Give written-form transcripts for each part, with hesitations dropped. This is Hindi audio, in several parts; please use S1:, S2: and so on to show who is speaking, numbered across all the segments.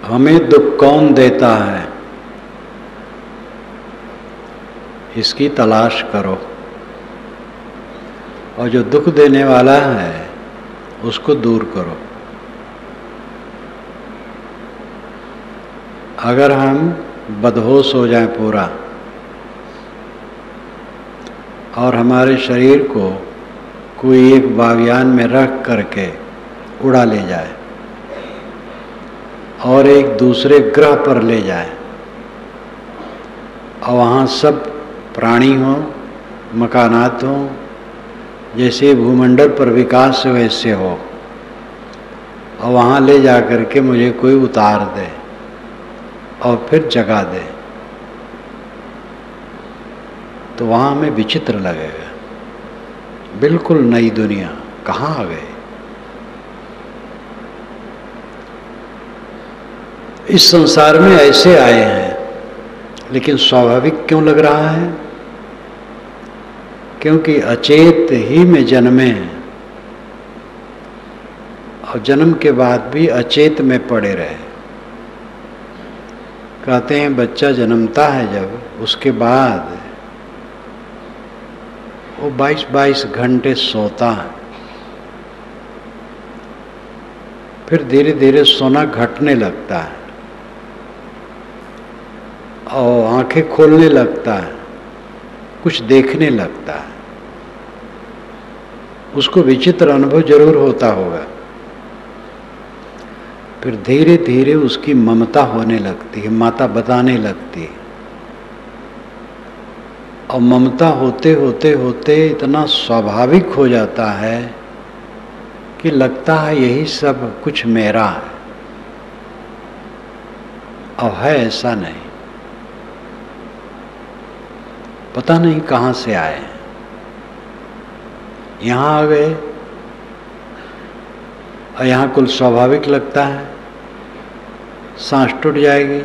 S1: हमें दुख कौन देता है, इसकी तलाश करो, और जो दुख देने वाला है उसको दूर करो। अगर हम बदहोश हो जाएं पूरा और हमारे शरीर को कोई एक वायुयान में रख करके उड़ा ले जाए और एक दूसरे ग्रह पर ले जाए और वहाँ सब प्राणी हों, मकानात हों, जैसे भूमंडल पर विकास वैसे हो, और वहाँ ले जा करके मुझे कोई उतार दे और फिर जगा दे, तो वहाँ हमें विचित्र लगेगा। बिल्कुल नई दुनिया, कहाँ आ गए। इस संसार में ऐसे आए हैं, लेकिन स्वाभाविक क्यों लग रहा है? क्योंकि अचेत ही में जन्मे हैं और जन्म के बाद भी अचेत में पड़े रहे। कहते हैं बच्चा जन्मता है जब, उसके बाद वो 22-22 घंटे सोता है, फिर धीरे धीरे सोना घटने लगता है और आंखें खोलने लगता है, कुछ देखने लगता है। उसको विचित्र अनुभव जरूर होता होगा। फिर धीरे धीरे उसकी ममता होने लगती है, माता बताने लगती है, और ममता होते होते होते इतना स्वाभाविक हो जाता है कि लगता है यही सब कुछ मेरा है, और है ऐसा नहीं। पता नहीं कहाँ से आए, यहाँ आ गए और यहाँ कुल स्वाभाविक लगता है। सांस टूट जाएगी,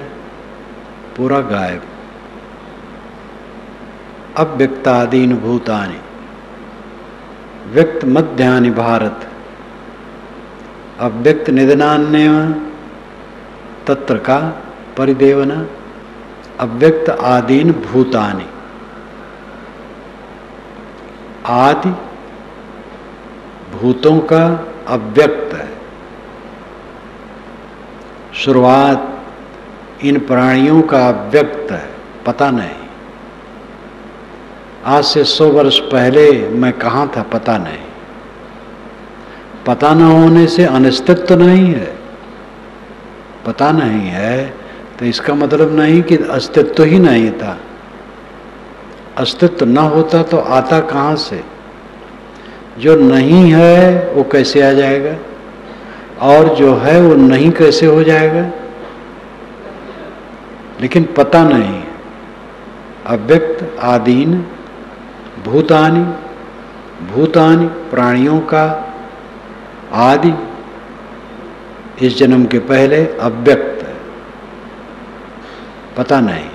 S1: पूरा गायब। अव्यक्तादीन भूतानि व्यक्त मध्यानि भारत अव्यक्त निधनान्य तत्र का परिदेवना अव्यक्त आदीन भूतानि। आदि भूतों का अव्यक्त है, शुरुआत इन प्राणियों का अव्यक्त है, पता नहीं। आज से 100 वर्ष पहले मैं कहाँ था पता नहीं। पता न होने से अनिश्चित नहीं है। पता नहीं है तो इसका मतलब नहीं कि अस्तित्व ही नहीं था। अस्तित्व न होता तो आता कहाँ से? जो नहीं है वो कैसे आ जाएगा, और जो है वो नहीं कैसे हो जाएगा? लेकिन पता नहीं। अव्यक्त आदीन भूतानि, भूतानि प्राणियों का आदि, इस जन्म के पहले अव्यक्त, पता नहीं।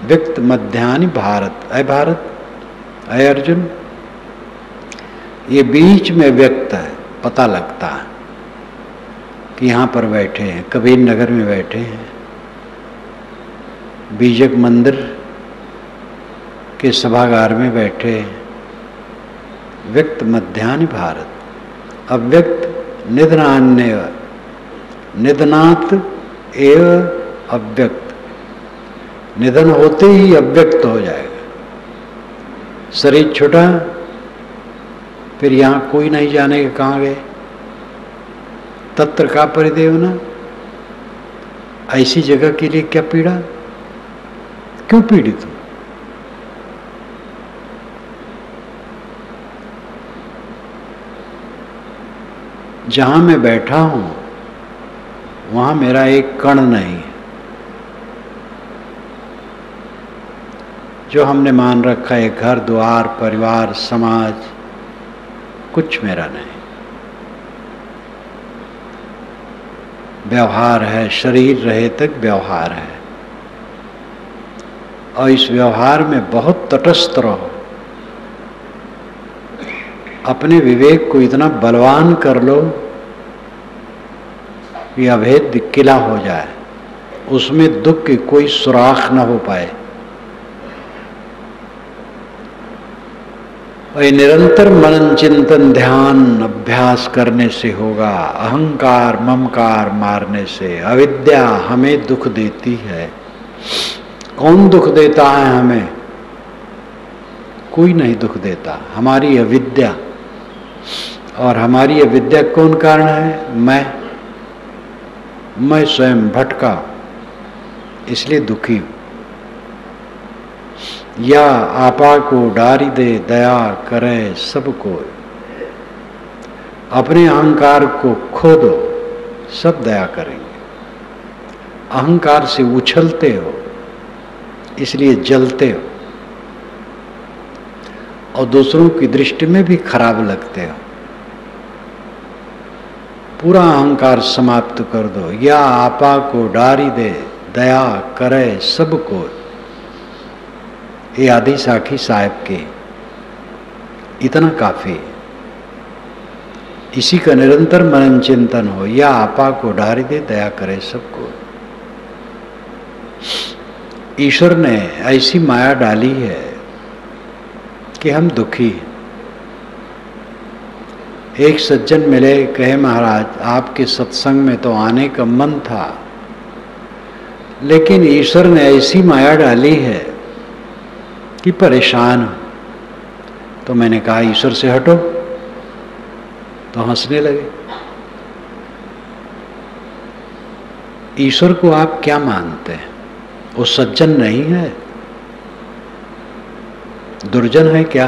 S1: व्यक्त मध्यानि भारत, अय भारत, अय अर्जुन, ये बीच में व्यक्त है, पता लगता है कि यहाँ पर बैठे हैं, कबीर नगर में बैठे हैं, बीजक मंदिर के सभागार में बैठे हैं। व्यक्त मध्यानि भारत, अव्यक्त निधनान्य, निधनात् एव अव्यक्त, निधन होते ही अव्यक्त हो जाएगा। शरीर छोटा, फिर यहाँ कोई नहीं जाने के कहाँ गए। तत्र का परिदेवना, ऐसी जगह के लिए क्या पीड़ा, क्यों पीड़ित हो? जहां मैं बैठा हूं वहां मेरा एक कण नहीं है। जो हमने मान रखा है घर द्वार परिवार समाज, कुछ मेरा नहीं। व्यवहार है, शरीर रहे तक व्यवहार है, और इस व्यवहार में बहुत तटस्थ रहो। अपने विवेक को इतना बलवान कर लो ये अभेद्य किला हो जाए, उसमें दुख की कोई सुराख न हो पाए। और निरंतर मनन चिंतन ध्यान अभ्यास करने से होगा। अहंकार ममकार मारने से। अविद्या हमें दुख देती है। कौन दुख देता है हमें? कोई नहीं दुख देता, हमारी अविद्या। और हमारी अविद्या कौन कारण है? मैं स्वयं भटका, इसलिए दुखी हूं। या आपा को डारी दे दया करे सबको, अपने अहंकार को खो दो, सब दया करेंगे। अहंकार से उछलते हो, इसलिए जलते हो और दूसरों की दृष्टि में भी खराब लगते हो। पूरा अहंकार समाप्त कर दो। या आपा को डारी दे दया करे सबको, ये आदि साखी साहब के इतना काफी। इसी का निरंतर मनन चिंतन हो। या आपा को डारी दे दया करे सबको। ईश्वर ने ऐसी माया डाली है कि हम दुखी हैं। एक सज्जन मिले, कहे महाराज आपके सत्संग में तो आने का मन था, लेकिन ईश्वर ने ऐसी माया डाली है कि परेशान हूं। तो मैंने कहा ईश्वर से हटो, तो हंसने लगे। ईश्वर को आप क्या मानते हैं? वो सज्जन नहीं है, दुर्जन है क्या?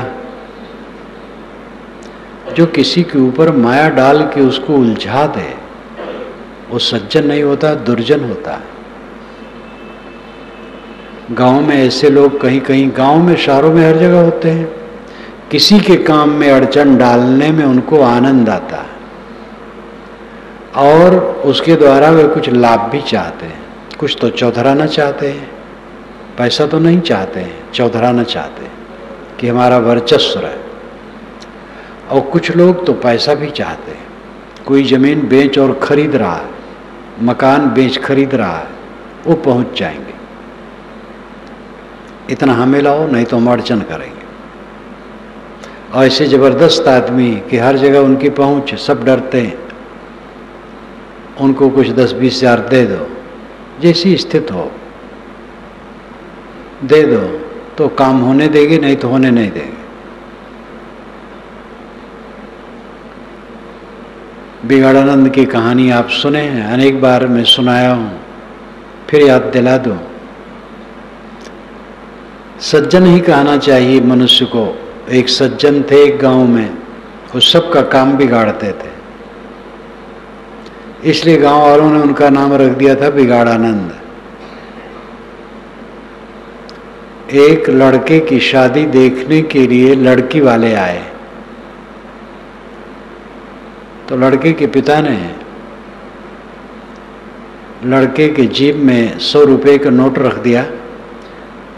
S1: जो किसी के ऊपर माया डाल के उसको उलझा दे, वो सज्जन नहीं होता, दुर्जन होता है। गांव में ऐसे लोग कहीं कहीं, गांव में शहरों में हर जगह होते हैं। किसी के काम में अड़चन डालने में उनको आनंद आता है और उसके द्वारा वे कुछ लाभ भी चाहते हैं। कुछ तो चौधराना चाहते हैं, पैसा तो नहीं चाहते हैं, चौधराना चाहते हैं कि हमारा वर्चस्व रहे। और कुछ लोग तो पैसा भी चाहते हैं। कोई जमीन बेच और खरीद रहा है, मकान बेच खरीद रहा है, वो पहुंच जाएंगे, इतना हमें लाओ नहीं तो हम अड़चन करेंगे। और ऐसे जबरदस्त आदमी कि हर जगह उनकी पहुंच, सब डरते हैं। उनको कुछ 10-20 हज़ार दे दो, जैसी स्थिति हो दे दो, तो काम होने देंगे, नहीं तो होने नहीं देंगे। बिगाड़ानंद की कहानी आप सुने हैं, अनेक बार मैं सुनाया हूं, फिर याद दिला दूं। सज्जन ही कहना चाहिए मनुष्य को। एक सज्जन थे एक गांव में, वो सबका काम बिगाड़ते थे, इसलिए गांव वालों ने उनका नाम रख दिया था बिगाड़ानंद। एक लड़के की शादी देखने के लिए लड़की वाले आए, तो लड़के के पिता ने लड़के के जेब में 100 रुपये का नोट रख दिया।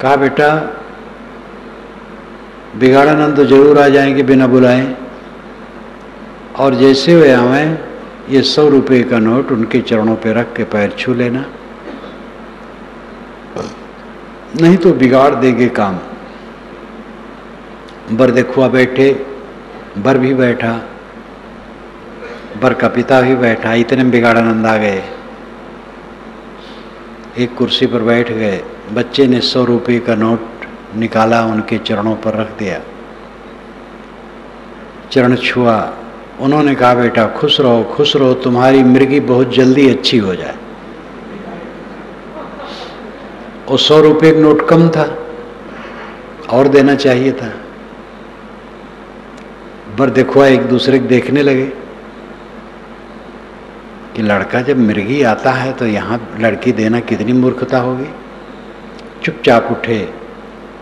S1: कहा बेटा बिगाड़ानंद तो जरूर आ जाएंगे बिना बुलाए, और जैसे वे आए ये 100 रुपये का नोट उनके चरणों पे रख के पैर छू लेना, नहीं तो बिगाड़ देंगे काम। बर देखुआ बैठे, बर भी बैठा, बर का पिता भी बैठा। इतने में बिगाड़ानंद आ गए, एक कुर्सी पर बैठ गए। बच्चे ने 100 रुपये का नोट निकाला, उनके चरणों पर रख दिया, चरण छुआ। उन्होंने कहा बेटा खुश रहो, तुम्हारी मृगी बहुत जल्दी अच्छी हो जाए। और 100 रुपये का नोट कम था, और देना चाहिए था। बर देखो एक दूसरे को देखने लगे कि लड़का जब मृगी आता है तो यहाँ लड़की देना कितनी मूर्खता होगी। चुपचाप उठे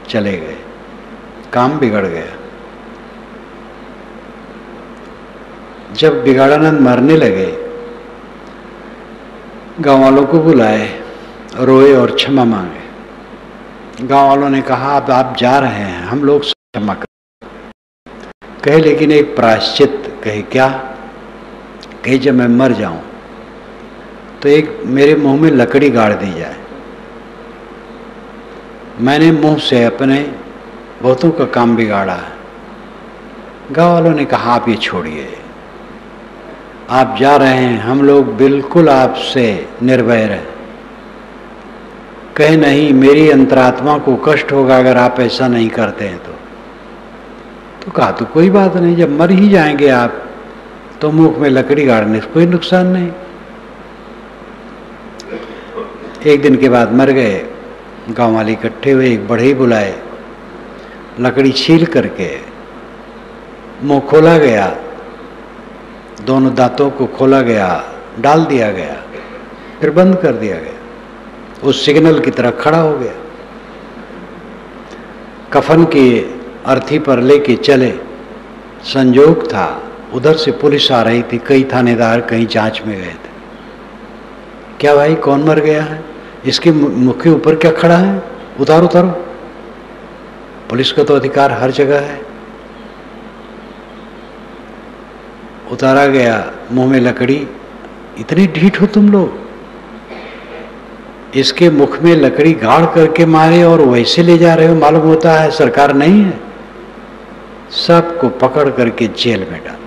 S1: चले गए, काम बिगड़ गया। जब बिगाड़ानंद मरने लगे, गांव वालों को बुलाए, रोए और क्षमा मांगे। गांव वालों ने कहा अब आप जा रहे हैं, हम लोग क्षमा कर। कहे लेकिन एक प्रायश्चित। कहे क्या? कहे जब मैं मर जाऊं तो एक मेरे मुंह में लकड़ी गाड़ दी जाए। मैंने मुंह से अपने बहुतों का काम बिगाड़ा है। गाँव वालों ने कहा आप ये छोड़िए, आप जा रहे हैं, हम लोग बिल्कुल आपसे निर्भय रहे। कहे नहीं, मेरी अंतरात्मा को कष्ट होगा अगर आप ऐसा नहीं करते हैं तो कहा तो कोई बात नहीं, जब मर ही जाएंगे आप तो मुख में लकड़ी गाड़ने से कोई नुकसान नहीं। एक दिन के बाद मर गए। गांव वाले इकट्ठे हुए, एक बढ़ई बुलाए, लकड़ी छील करके मुंह खोला गया, दोनों दांतों को खोला गया, डाल दिया गया, फिर बंद कर दिया गया। उस सिग्नल की तरह खड़ा हो गया। कफन की अर्थी पर लेके चले। संजोग था उधर से पुलिस आ रही थी, कई थानेदार कहीं जांच में गए थे। क्या भाई कौन मर गया है, इसके मुख के ऊपर क्या खड़ा है, उतारो उतारो। पुलिस का तो अधिकार हर जगह है। उतारा गया, मुंह में लकड़ी। इतनी ढीठ हो तुम लोग, इसके मुख में लकड़ी गाड़ करके मारे और वैसे ले जा रहे हो, मालूम होता है सरकार नहीं है। सबको पकड़ करके जेल में डाल।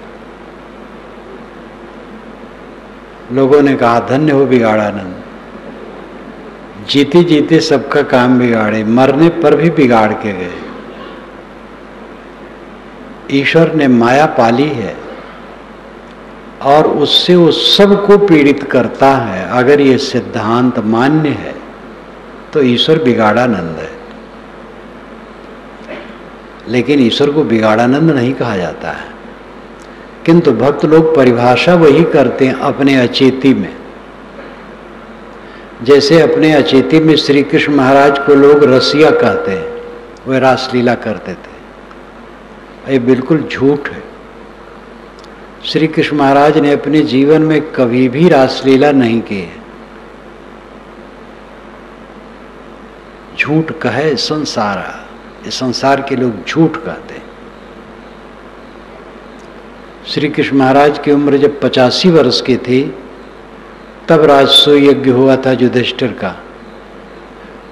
S1: लोगों ने कहा धन्य हो बिगाड़ानंद, जीते जीते सबका काम बिगाड़े, मरने पर भी बिगाड़ के गए। ईश्वर ने माया पाली है और उससे वो सबको पीड़ित करता है। अगर ये सिद्धांत मान्य है तो ईश्वर बिगाड़ानंद है। लेकिन ईश्वर को बिगाड़ानंद नहीं कहा जाता है, किंतु भक्त लोग परिभाषा वही करते हैं अपने अचेती में। जैसे अपने अचेती में श्री कृष्ण महाराज को लोग रसिया कहते हैं, वे रासलीला करते थे। ये बिल्कुल झूठ है। श्री कृष्ण महाराज ने अपने जीवन में कभी भी रासलीला नहीं की है। झूठ कहे संसार, ये संसार के लोग झूठ कहते हैं। श्री कृष्ण महाराज की उम्र जब 85 वर्ष की थी तब राजसूय यज्ञ हुआ था युधिष्ठिर का,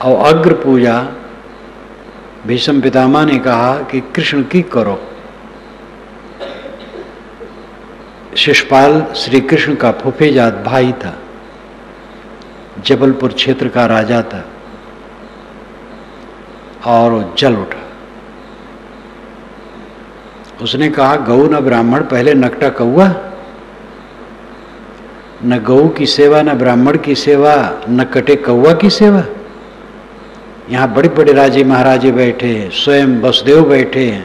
S1: और अग्र पूजा भीष्म पितामह ने कहा कि कृष्ण की करो। शिशुपाल श्री कृष्ण का फूफेजात भाई था, जबलपुर क्षेत्र का राजा था, और वो जल उठा। उसने कहा गऊ न ब्राह्मण, पहले नकटा कौआ। न गऊ की सेवा, न ब्राह्मण की सेवा, न कटे कौआ की सेवा। यहाँ बड़े बड़े राजे महाराजे बैठे हैं, स्वयं वसुदेव बैठे हैं,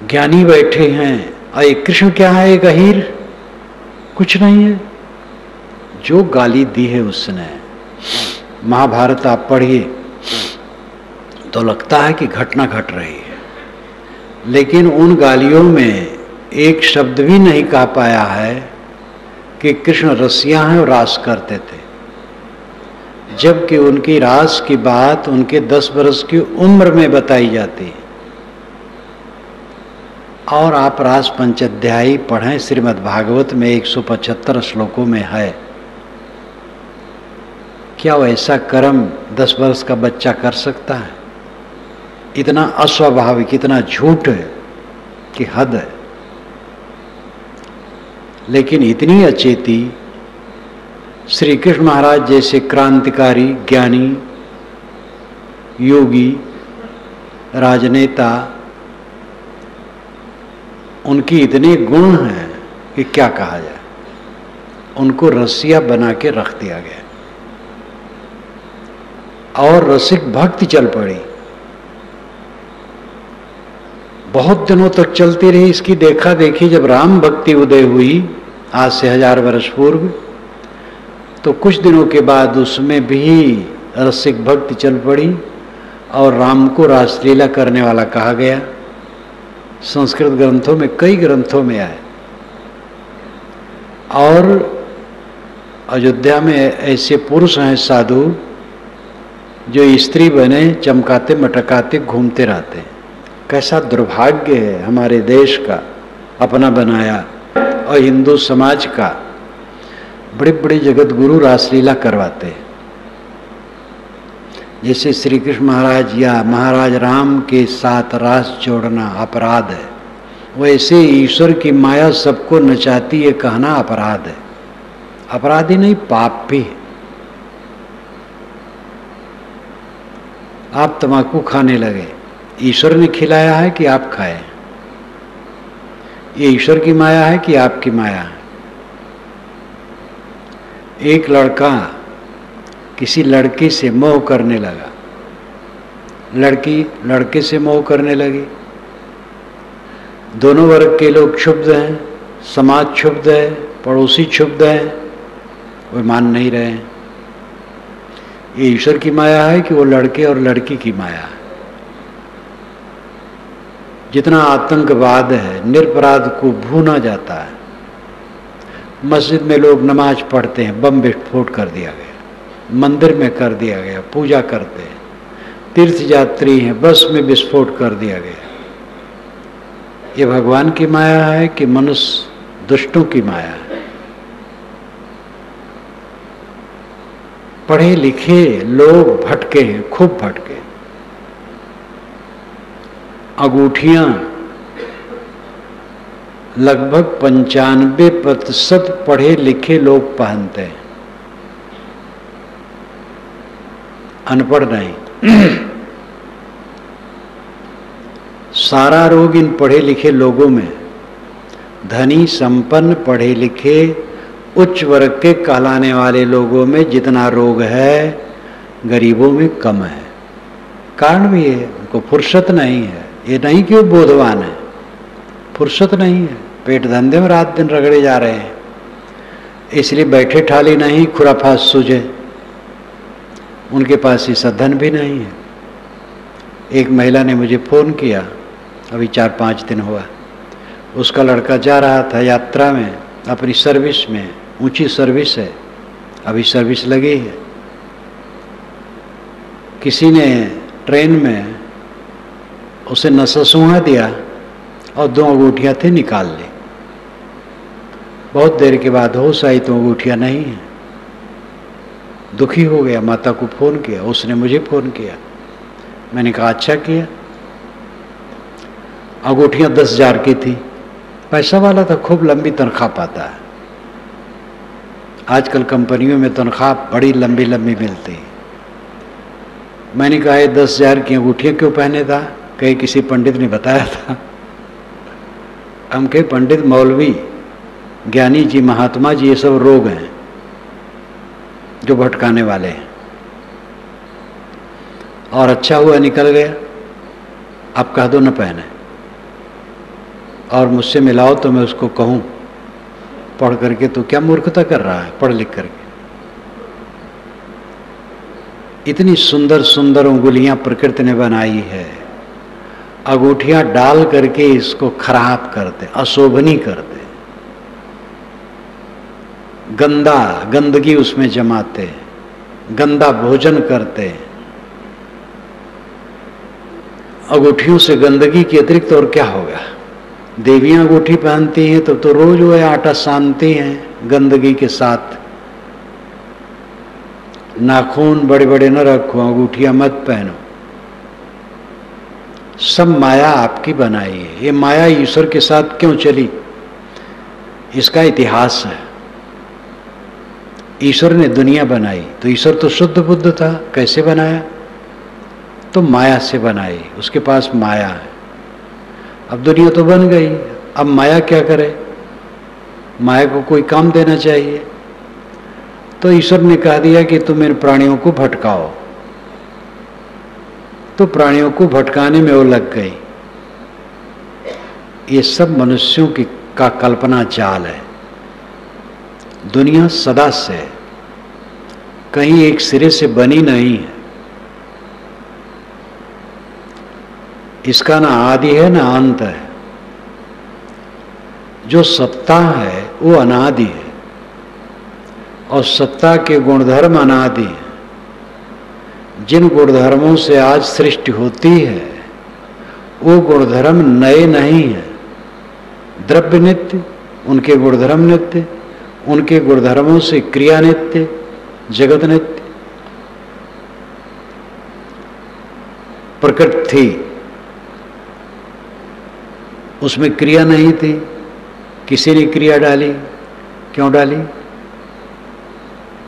S1: ज्ञानी बैठे हैं, और ये कृष्ण क्या है, एक अहीर, कुछ नहीं है। जो गाली दी है उसने, महाभारत आप पढ़िए तो लगता है कि घटना घट रही है, लेकिन उन गालियों में एक शब्द भी नहीं कह पाया है कि कृष्ण रसिया हैं और रास करते थे, जबकि उनकी रास की बात उनके 10 वर्ष की उम्र में बताई जाती है। और आप रास पंचाध्यायी पढ़ें, श्रीमद् भागवत में 175 श्लोकों में है। क्या वैसा कर्म 10 वर्ष का बच्चा कर सकता है? इतना अस्वाभाविक, इतना झूठ है कि हद है। लेकिन इतनी अचेती श्री कृष्ण महाराज जैसे क्रांतिकारी, ज्ञानी, योगी, राजनेता, उनकी इतने गुण हैं कि क्या कहा जाए। उनको रसिया बना के रख दिया गया और रसिक भक्ति चल पड़ी। बहुत दिनों तक चलती रही इसकी देखा देखी। जब राम भक्ति उदय हुई आज से 1000 वर्ष पूर्व, तो कुछ दिनों के बाद उसमें भी रसिक भक्ति चल पड़ी और राम को रासलीला करने वाला कहा गया। संस्कृत ग्रंथों में, कई ग्रंथों में आए। और अयोध्या में ऐसे पुरुष हैं साधु जो स्त्री बने चमकाते मटकाते घूमते रहते हैं। कैसा दुर्भाग्य है हमारे देश का, अपना बनाया, और हिंदू समाज का, बड़े बड़े जगत गुरु रासलीला करवाते हैं। जैसे श्री कृष्ण महाराज या महाराज राम के साथ रास जोड़ना अपराध है, वैसे ईश्वर की माया सबको नचाती है कहना अपराध है। अपराध ही नहीं, पाप भी है। आप तंबाकू खाने लगे, ईश्वर ने खिलाया है कि आप खाए? ये ईश्वर की माया है कि आपकी माया है? एक लड़का किसी लड़की से मोह करने लगा, लड़की लड़के से मोह करने लगी। दोनों वर्ग के लोग क्षुब्ध हैं, समाज क्षुब्ध है, पड़ोसी क्षुब्ध है, वे मान नहीं रहे हैं। ये ईश्वर की माया है कि वो लड़के और लड़की की माया है? जितना आतंकवाद है, निरपराध को भूना जाता है। मस्जिद में लोग नमाज पढ़ते हैं, बम विस्फोट कर दिया गया, मंदिर में कर दिया गया, पूजा करते हैं। तीर्थ यात्री हैं, बस में विस्फोट कर दिया गया। ये भगवान की माया है कि मनुष्य दुष्टों की माया है? पढ़े लिखे लोग भटके हैं, खूब भटके। अंगूठियां लगभग 95% पढ़े लिखे लोग पहनते हैं, अनपढ़ नहीं। सारा रोग इन पढ़े लिखे लोगों में, धनी संपन्न पढ़े लिखे उच्च वर्ग के कहलाने वाले लोगों में जितना रोग है, गरीबों में कम है। कारण भी है, उनको फुर्सत नहीं है। ये नहीं कि वो बोधवान है, फुर्सत नहीं है, पेट धंधे में रात दिन रगड़े जा रहे हैं, इसलिए बैठे ठाली नहीं, खुराफात सूझे। उनके पास ऐसा धन भी नहीं है। एक महिला ने मुझे फ़ोन किया, अभी 4-5 दिन हुआ। उसका लड़का जा रहा था यात्रा में, अपनी सर्विस में, ऊंची सर्विस है, अभी सर्विस लगी है। किसी ने ट्रेन में उसे नशा सूंघा दिया और 2 अंगूठियां थी, निकाल ली। बहुत देर के बाद होश आई तो अंगूठियां नहीं है। दुखी हो गया, माता को फ़ोन किया, उसने मुझे फ़ोन किया। मैंने कहा अच्छा किया। अंगूठियां 10,000 की थी, पैसा वाला था, खूब लंबी तनख्वाह पाता है। आजकल कंपनियों में तनख्वाह बड़ी लंबी लंबी मिलती है। मैंने कहा ये 10,000 की अंगूठियां क्यों पहने था? कहीं किसी पंडित ने बताया था। हम कहे पंडित, मौलवी, ज्ञानी जी, महात्मा जी, ये सब रोग हैं जो भटकाने वाले हैं। और अच्छा हुआ निकल गया। आप कह दो न पहने, और मुझसे मिलाओ तो मैं उसको कहूं पढ़ करके तो क्या मूर्खता कर रहा है, पढ़ लिख करके। इतनी सुंदर सुंदर उंगलियां प्रकृति ने बनाई है, अंगूठियां डाल करके इसको खराब करते, अशोभनी करते, गंदगी उसमें जमाते, गंदा भोजन करते। अंगूठियों से गंदगी के अतिरिक्त और क्या होगा? देवियां अंगूठी पहनती हैं तो रोज वो आटा सानती हैं गंदगी के साथ। नाखून बड़े बड़े न रखो, अंगूठियां मत पहनो। सब माया आपकी बनाई है। ये माया ईश्वर के साथ क्यों चली, इसका इतिहास है। ईश्वर ने दुनिया बनाई तो ईश्वर तो शुद्ध बुद्ध था, कैसे बनाया? तो माया से बनाई, उसके पास माया है। अब दुनिया तो बन गई, अब माया क्या करे? माया को कोई काम देना चाहिए। तो ईश्वर ने कह दिया कि तुम इन प्राणियों को भटकाओ, तो प्राणियों को भटकाने में वो लग गई। ये सब मनुष्यों की का कल्पना जाल है। दुनिया सदा से कहीं एक सिरे से बनी नहीं है। इसका ना आदि है ना अंत है। जो सत्ता है वो अनादि है, और सत्ता के गुणधर्म अनादि है। जिन गुणधर्मों से आज सृष्टि होती है वो गुणधर्म नए नहीं है। द्रव्य नित्य, उनके गुणधर्म नित्य। उनके गुणधर्मों से क्रिया नित्य, जगत नित्य। प्रकृति थी, उसमें क्रिया नहीं थी, किसी ने क्रिया डाली, क्यों डाली?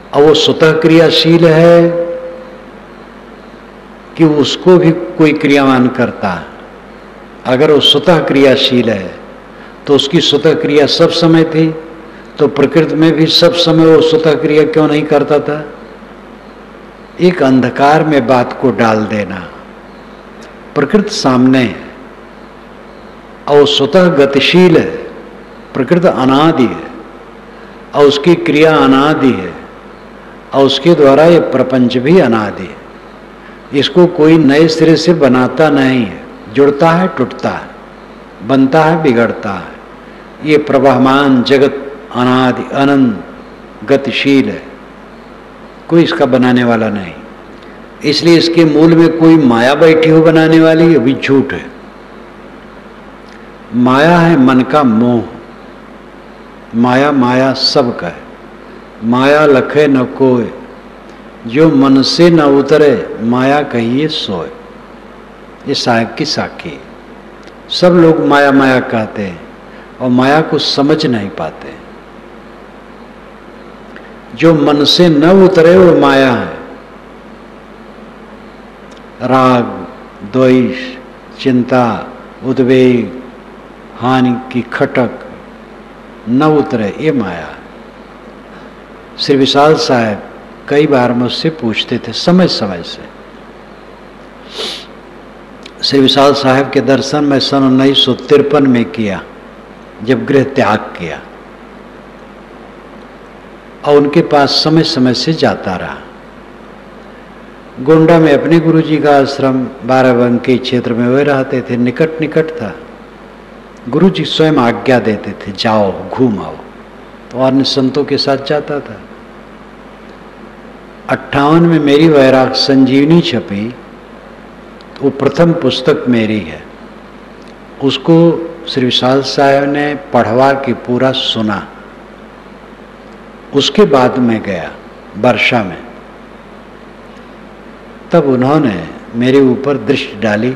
S1: अब वो स्वतः क्रियाशील है कि उसको भी कोई क्रियावान करता है? अगर वो स्वतः क्रियाशील है तो उसकी स्वतः क्रिया सब समय थी, तो प्रकृति में भी सब समय वो स्वतः क्रिया क्यों नहीं करता था? एक अंधकार में बात को डाल देना। प्रकृति सामने है और स्वतः गतिशील है, प्रकृति अनादि है और उसकी क्रिया अनादि है और उसके द्वारा ये प्रपंच भी अनादि है। इसको कोई नए सिरे से बनाता नहीं है, जुड़ता है, टूटता है, बनता है, बिगड़ता है। ये प्रवाहमान जगत अनादि अनंत गतिशील है, कोई इसका बनाने वाला नहीं। इसलिए इसके मूल में कोई माया बैठी हो बनाने वाली, अभी झूठ है। माया है मन का मोह। माया माया सब का है, माया लखे न कोय, जो मन से न उतरे माया कहिए सोए। ये साहिब की साखी है। सब लोग माया माया कहते हैं और माया को समझ नहीं पाते। जो मन से न उतरे वो माया है। राग, द्वेष, चिंता, उद्वेग, हानि की खटक न उतरे, ये माया है। श्री विशाल साहब कई बार मुझसे पूछते थे समय समय से। श्री विशाल साहब के दर्शन मैं सन 1953 में किया, जब गृह त्याग किया, और उनके पास समय समय से जाता रहा। गोंडा में अपने गुरुजी का आश्रम बाराबंकी क्षेत्र में वे रहते थे, निकट निकट था। गुरुजी स्वयं आज्ञा देते थे, जाओ घूम आओ, तो अन्य संतों के साथ जाता था। 58 में मेरी वैराग संजीवनी छपी, तो वो प्रथम पुस्तक मेरी है। उसको श्री विशाल साहब ने पढ़वा के पूरा सुना। उसके बाद मैं गया वर्षा में, तब उन्होंने मेरे ऊपर दृष्टि डाली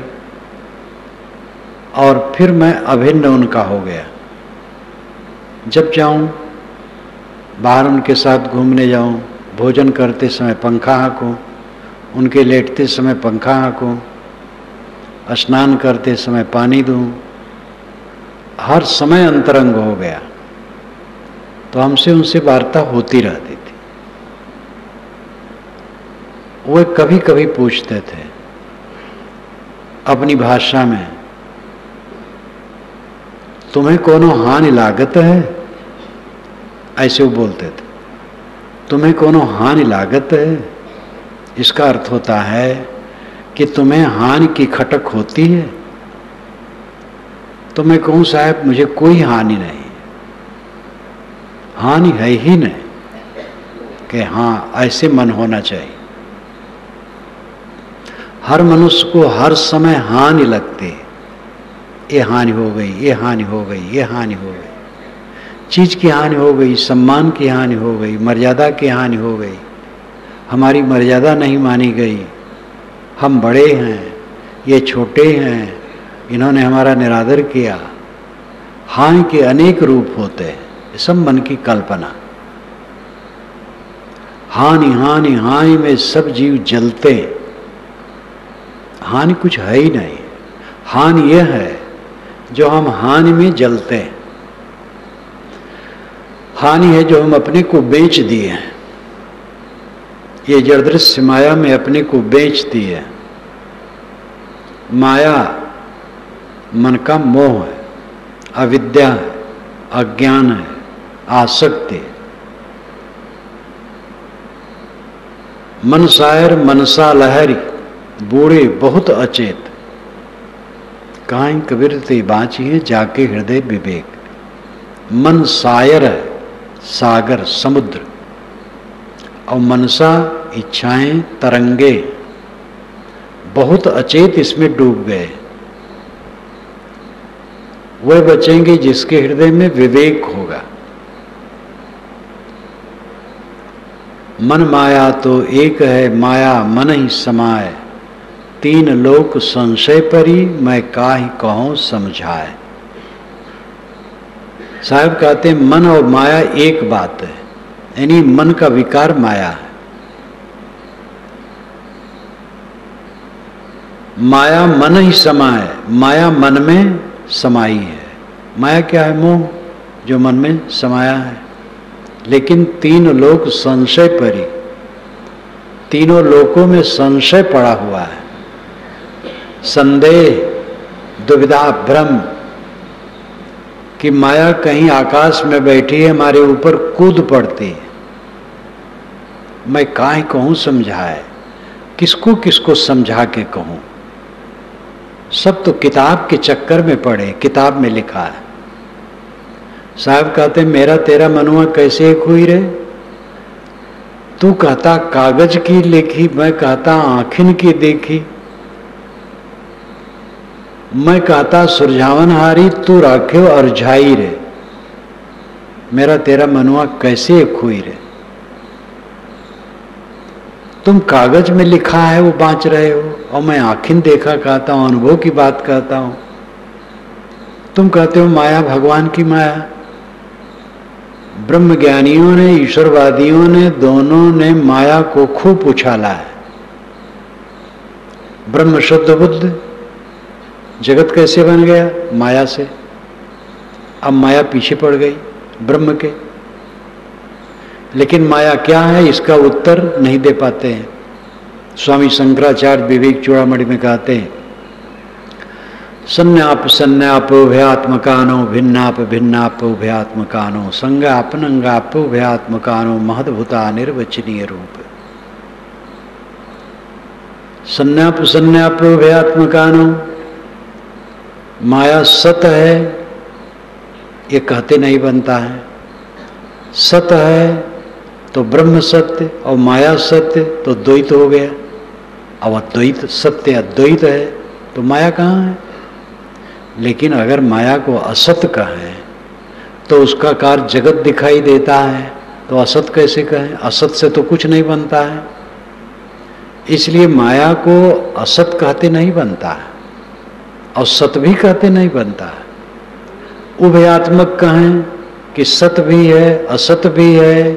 S1: और फिर मैं अभिन्न उनका हो गया। जब जाऊं, बाहर उनके साथ घूमने जाऊं, भोजन करते समय पंखा हाँकूं, उनके लेटते समय पंखा हाँकूं, स्नान करते समय पानी दूं, हर समय अंतरंग हो गया। तो हमसे उनसे वार्ता होती रहती थी। वो कभी कभी पूछते थे अपनी भाषा में, तुम्हें कोनो हानि लागत है? ऐसे वो बोलते थे, तुम्हें कोनो हानि लागत है? इसका अर्थ होता है कि तुम्हें हानि की खटक होती है। तो मैं कहूं साहब मुझे कोई हानि नहीं, हानि है ही नहीं, कि हाँ ऐसे मन होना चाहिए। हर मनुष्य को हर समय हानि लगती है, ये हानि हो गई, ये हानि हो गई, ये हानि हो गई, चीज की हानि हो गई, सम्मान की हानि हो गई, मर्यादा की हानि हो गई, हमारी मर्यादा नहीं मानी गई, हम बड़े हैं, ये छोटे हैं, इन्होंने हमारा निरादर किया। हानि के अनेक रूप होते हैं, ये सब मन की कल्पना। हानि हानि हानि में सब जीव जलते हैं। हानि कुछ है ही नहीं, हानि यह है जो हम हानि में जलते हैं। हानि है जो हम अपने को बेच दिए हैं, ये जड़दृश्य माया में अपने को बेच दिए। माया मन का मोह है, अविद्या है, अज्ञान है, आसक्ति है। मन शायर मनसा लहरी, बूढ़े बहुत अचेत, काहीं कबीर ते बाँचिए जाके हृदय विवेक। मन शायर है, सागर समुद्र, और मनसा इच्छाएं तरंगे, बहुत अचेत इसमें डूब गए। वह बचेंगे जिसके हृदय में विवेक होगा। मन माया तो एक है, माया मन ही समाए, तीन लोक संशय परी, मैं काहि कहूं समझाए। साहब कहते हैं मन और माया एक बात है, यानी मन का विकार माया है। माया मन ही समाए, माया मन में समाई है। माया क्या है? मोह, जो मन में समाया है। लेकिन तीन लोक संशय परी, तीनों लोकों में संशय पड़ा हुआ है, संदेह, दुविधा, भ्रम कि माया कहीं आकाश में बैठी है, हमारे ऊपर कूद पड़ती है। मैं काहे कहूं समझाए, किसको किसको समझा के कहूं? सब तो किताब के चक्कर में पड़े, किताब में लिखा है। साहब कहते मेरा तेरा मनुआ कैसे एक हुई रे? तू कहता कागज की लिखी, मैं कहता आँखिन की देखी। मैं कहता सुरझावन हारी, तू राख्यो अरझाई रे। मेरा तेरा मनुआ कैसे एक हुई रे? तुम कागज में लिखा है वो बाँच रहे हो, और मैं आँखिन देखा कहता हूं, अनुभव की बात कहता हूं। तुम कहते हो माया भगवान की माया। ब्रह्म ज्ञानियों ने, ईश्वरवादियों ने, दोनों ने माया को खूब उछाला है। ब्रह्म शुद्ध बुद्ध, जगत कैसे बन गया? माया से। अब माया पीछे पड़ गई ब्रह्म के। लेकिन माया क्या है, इसका उत्तर नहीं दे पाते हैं। स्वामी शंकराचार्य विवेक चूड़ामणि में कहते हैं, संन्याप संन्याप उभयात्मकानो, भिन्नाप भिन्नाप उभयात्मकानो, संगापनंगाप उभयात्मकानो, महद्भुता निर्वचनीय रूप। संन्याप संन्याप उभयात्मकानो, माया सत है ये कहते नहीं बनता है। सत है तो ब्रह्म सत्य और माया सत्य, तो द्वैत हो गया। अब अद्वैत सत्य अद्वैत है तो माया कहाँ है? लेकिन अगर माया को असत कहें तो उसका कार्य जगत दिखाई देता है, तो असत कैसे कहें? असत से तो कुछ नहीं बनता है। इसलिए माया को असत कहते नहीं बनता है, और सत भी कहते नहीं बनता है। उभयात्मक कहें कि सत भी है असत भी है,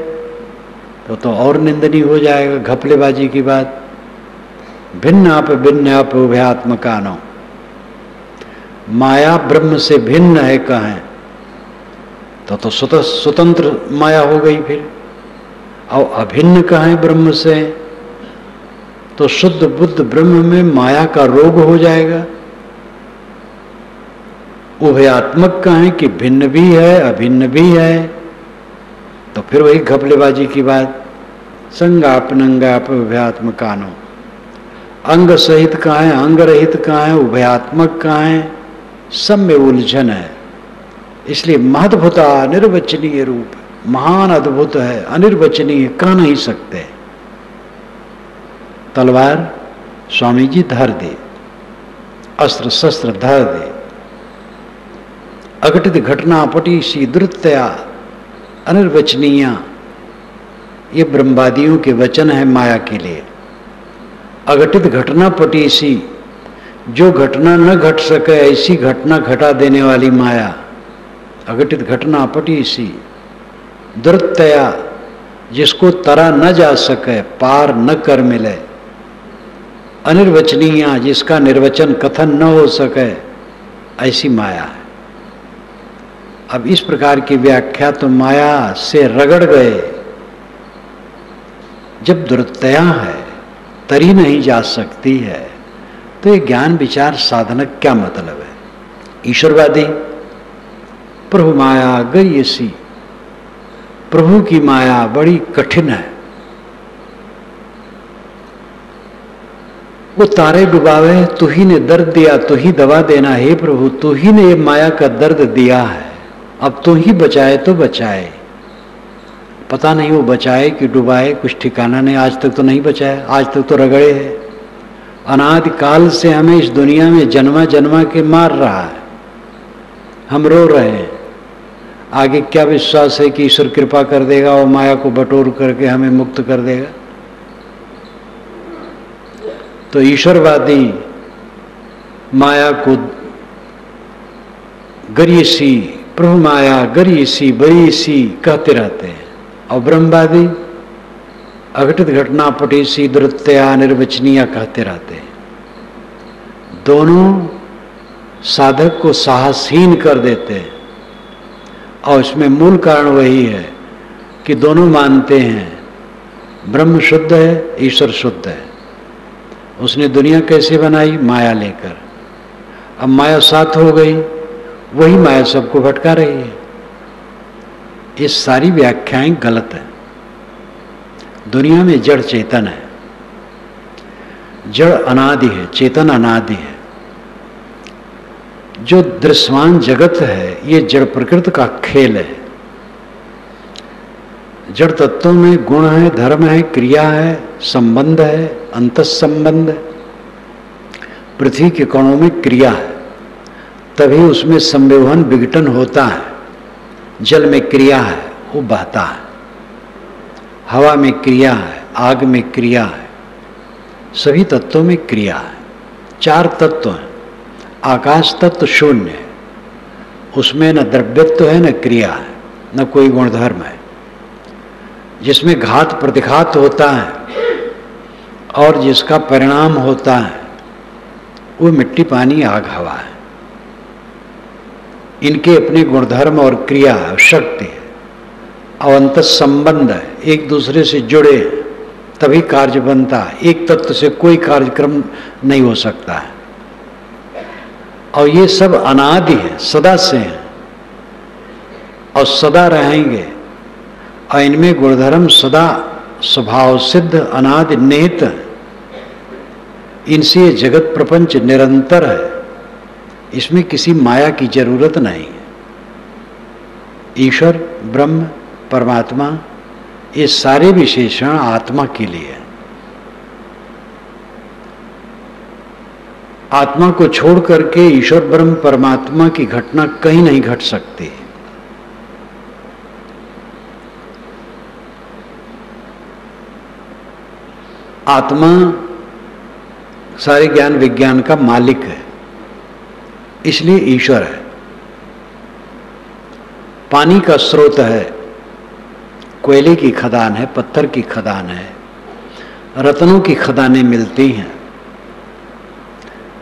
S1: तो और निंदनीय हो जाएगा, घपलेबाजी की बात। भिन्नाप भिन्नाप उभयात्मकानो, माया ब्रह्म से भिन्न है कहें तो स्वतंत्र माया हो गई फिर। और अभिन्न कहें ब्रह्म से तो शुद्ध बुद्ध ब्रह्म में माया का रोग हो जाएगा। उभयात्मक कहें कि भिन्न भी है अभिन्न भी है, तो फिर वही घपलेबाजी की बात। संगापनंगाप उभयात्मकानो, अंग सहित कहें अंग रहित कहें, उभयात्मक कहें, सब में उलझन है। इसलिए महद्भुता निर्वचनीय रूप, महान अद्भुत है, अनिर्वचनीय, कह नहीं सकते। तलवार स्वामी जी धर दे, अस्त्र शस्त्र धर दे, अघटित घटना पटी सी द्रुतया अनिर्वचनीय, ये ब्रह्मवादियों के वचन है माया के लिए। अघटित घटना पटी सी, जो घटना न घट सके ऐसी घटना घटा देने वाली माया। अघटित घटना पटी सी द्रुतया, जिसको तरा न जा सके, पार न कर मिले। अनिर्वचनीय, जिसका निर्वचन कथन न हो सके, ऐसी माया है। अब इस प्रकार की व्याख्या तो माया से रगड़ गए। जब दुर्तया है, तरी नहीं जा सकती है, तो ये ज्ञान विचार साधना क्या मतलब है? ईश्वरवादी प्रभु माया गई ऐसी, प्रभु की माया बड़ी कठिन है, वो तारे डुबावे, तू ही ने दर्द दिया, तू ही दवा देना, हे प्रभु तू ही ने ये माया का दर्द दिया है, अब तू ही बचाए तो बचाए। पता नहीं वो बचाए कि डुबाए, कुछ ठिकाना नहीं। आज तक तो नहीं बचाया, आज तक तो रगड़े है। अनादि काल से हमें इस दुनिया में जन्मा जन्मा के मार रहा है, हम रो रहे हैं। आगे क्या विश्वास है कि ईश्वर कृपा कर देगा और माया को बटोर करके हमें मुक्त कर देगा? तो ईश्वरवादी माया को गरीसी, प्रभु माया गरीसी बरीसी कहते रहते हैं, और ब्रह्मवादी अघटित घटना पटीसी दुरत्या निर्वचनीय कहते रहते हैं। दोनों साधक को साहसहीन कर देते हैं, और इसमें मूल कारण वही है कि दोनों मानते हैं ब्रह्म शुद्ध है, ईश्वर शुद्ध है। उसने दुनिया कैसे बनाई? माया लेकर। अब माया साथ हो गई, वही माया सबको भटका रही है। ये सारी व्याख्याएं गलत है। दुनिया में जड़ चेतन है, जड़ अनादि है, चेतन अनादि है। जो दृश्यमान जगत है ये जड़ प्रकृति का खेल है। जड़ तत्वों में गुण है, धर्म है, क्रिया है, संबंध है, अंतःसंबंध है। पृथ्वी के कणों में क्रिया है, तभी उसमें संवहन विघटन होता है। जल में क्रिया है, वो बहता है। हवा में क्रिया है, आग में क्रिया है, सभी तत्वों में क्रिया है। 4 तत्व हैं। आकाश तत्व शून्य है, उसमें न द्रव्यत्व है, न क्रिया है, न कोई गुणधर्म है। जिसमें घात प्रतिघात होता है और जिसका परिणाम होता है वो मिट्टी, पानी, आग, हवा है। इनके अपने गुणधर्म और क्रिया और शक्ति है, और अंतर संबंध है, एक दूसरे से जुड़े तभी कार्य बनता है। एक तत्व से कोई कार्यक्रम नहीं हो सकता है। और ये सब अनादि है, सदा से हैं और सदा रहेंगे। और इनमें गुणधर्म सदा स्वभाव सिद्ध अनादि निहित है। इनसे ये जगत प्रपंच निरंतर है, इसमें किसी माया की जरूरत नहीं है। ईश्वर, ब्रह्म, परमात्मा, ये सारे विशेषण आत्मा के लिए है। आत्मा को छोड़ करके ईश्वर, ब्रह्म, परमात्मा की घटना कहीं नहीं घट सकती। आत्मा सारे ज्ञान विज्ञान का मालिक है, इसलिए ईश्वर है। पानी का स्रोत है, कोयले की खदान है, पत्थर की खदान है, रत्नों की खदानें मिलती हैं।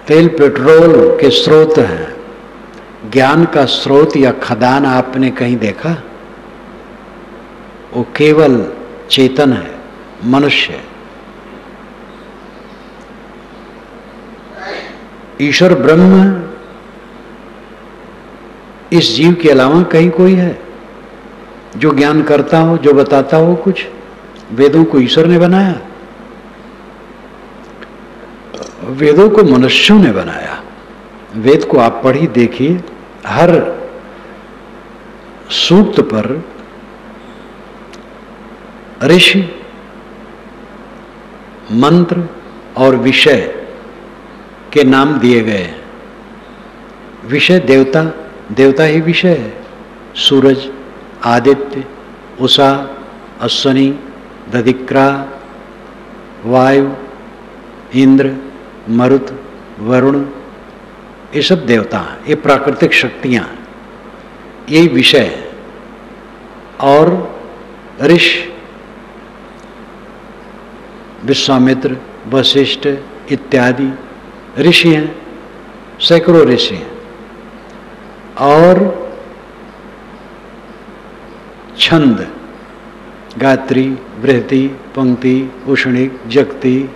S1: तेल पेट्रोल के स्रोत हैं। ज्ञान का स्रोत या खदान आपने कहीं देखा? वो केवल चेतन है, मनुष्य है। ईश्वर ब्रह्म इस जीव के अलावा कहीं कोई है जो ज्ञान करता हो, जो बताता हो कुछ? वेदों को ईश्वर ने बनाया, वेदों को मनुष्यों ने बनाया। वेद को आप पढ़ी देखिए, हर सूक्त पर ऋषि, मंत्र और विषय के नाम दिए गए हैं। विषय देवता, देवता ही विषय है। सूरज, आदित्य, उषा, अश्वनी, दधिक्रा, वायु, इंद्र, मरुत, वरुण, ये सब देवता हैं। ये प्राकृतिक शक्तियां हैं, यही विषय है। और ऋषि, विश्वामित्र, वशिष्ठ इत्यादि ऋषि हैं, सैकड़ों ऋषि हैं। और छंद, गायत्री, बृहति, पंक्ति, उष्णिक, जगती,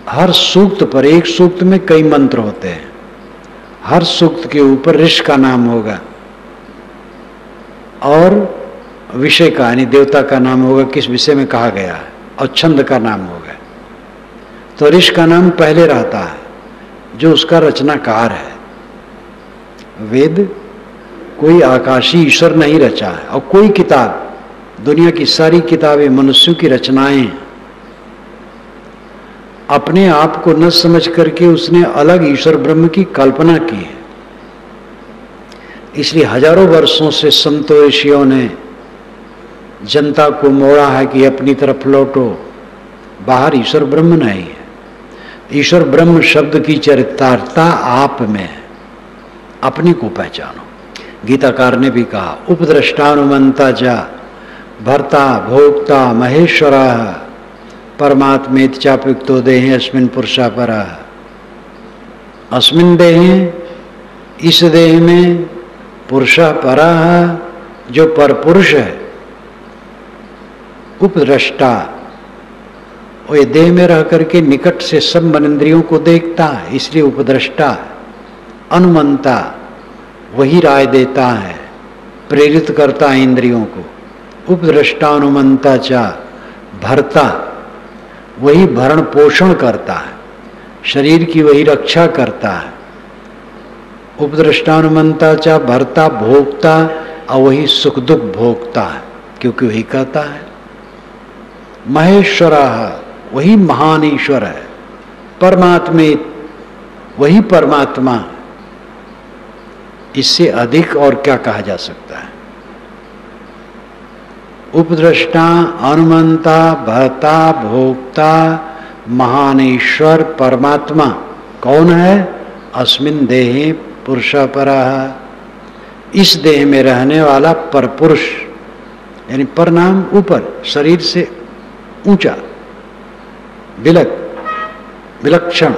S1: हर सूक्त पर, एक सूक्त में कई मंत्र होते हैं। हर सूक्त के ऊपर ऋषि का नाम होगा और विषय का यानी देवता का नाम होगा, किस विषय में कहा गया है, और छंद का नाम होगा। तो ऋषि का नाम पहले रहता है, जो उसका रचनाकार है। वेद कोई आकाशी ईश्वर नहीं रचा है, और कोई किताब, दुनिया की सारी किताबें मनुष्यों की रचनाएं हैं। अपने आप को न समझ करके उसने अलग ईश्वर ब्रह्म की कल्पना की है। इसलिए हजारों वर्षों से संतों ऋषियों ने जनता को मोड़ा है कि अपनी तरफ लौटो, बाहर ईश्वर ब्रह्म नहीं है। ईश्वर ब्रह्म शब्द की चरितार्थता आप में है, अपनी को पहचानो। गीताकार ने भी कहा, उपद्रष्टानुमंता चा भर्ता भोक्ता महेश्वर परमात्मेति चाप्युक्तो देहे अस्मिन् पुरुषा परः। अस्मिन् देहे, इस देह में, पुरुषा परः, जो परपुरुष है, उपद्रष्टा, वो ये देह में रह करके निकट से सब मन इंद्रियों को देखता है, इसलिए उपद्रष्टा। अनुमंता, वही राय देता है, प्रेरित करता है इंद्रियों को। उपद्रष्टा अनुमंता चा भर्ता, वही भरण पोषण करता है, शरीर की वही रक्षा करता है। उपद्रष्टानुमंता चा भर्ता भोक्ता, और वही सुख दुख भोगता है, क्योंकि वही कहता है। महेश्वर, वही महान ईश्वर है। परमात्मे, वही परमात्मा। इससे अधिक और क्या कहा जा सकता है? उपद्रष्टा अनुमंता भर्ता भोक्ता महान ईश्वर परमात्मा कौन है? अस्मिन् देहे पुरुषा परः, इस देह में रहने वाला परपुरुष, यानी पर नाम ऊपर, शरीर से ऊंचा, विलक्षण।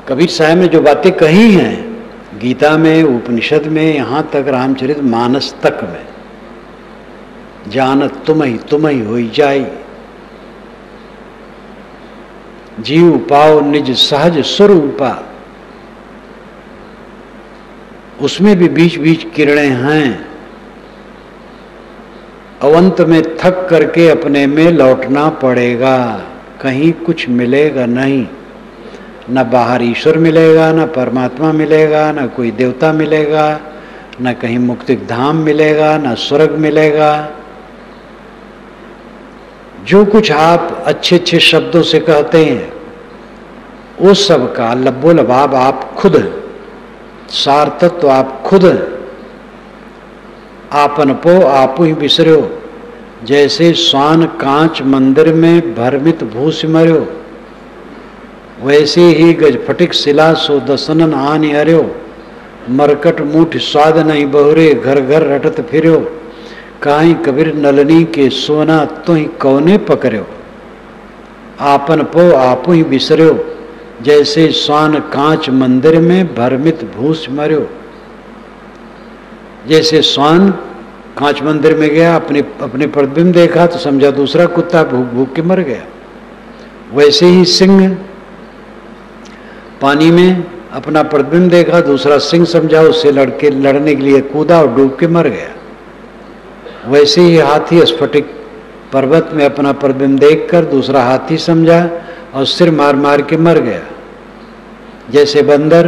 S1: कबीर साहब ने जो बातें कही हैं गीता में, उपनिषद में, यहाँ तक रामचरित मानस तक में, जानत तुम ही होई जाई, जीव पाओ निज सहज स्वरूपा, उसमें भी बीच बीच किरणें हैं। अवंत में थक करके अपने में लौटना पड़ेगा, कहीं कुछ मिलेगा नहीं, न बाहर ईश्वर मिलेगा, न परमात्मा मिलेगा, न कोई देवता मिलेगा, न कहीं मुक्ति धाम मिलेगा, न स्वर्ग मिलेगा। जो कुछ आप अच्छे अच्छे शब्दों से कहते हैं वो सब का लब्बो लबाब आप खुद हैं, सार तत्व आप खुद हैं। आपन पो आपु ही बिसरो, जैसे स्वान कांच मंदिर में भ्रमित भू सिमर्यो, वैसे ही गज फटिक शिला सो दसनन आनि हर्यो, मरकट मूठ स्वाद नहीं बहुरे, घर घर रटत फिर्यो, काहीं कबीर नलनी के सोना तो ही कौने पकड़ो। आपन पो आपु ही बिसर्यो, जैसे स्वान कांच मंदिर में भ्रमित भूस मर्यो। जैसे स्वान कांच मंदिर में गया, अपने प्रतिबिंब देखा तो समझा दूसरा कुत्ता, भूख भूख के मर गया। वैसे ही सिंह पानी में अपना प्रतिबिंब देखा, दूसरा सिंह समझा, उससे लड़ने के लिए कूदा और डूब के मर गया। वैसे ही हाथी स्फटिक पर्वत में अपना प्रतिबिंब देखकर दूसरा हाथी समझा और सिर मार मार के मर गया। जैसे बंदर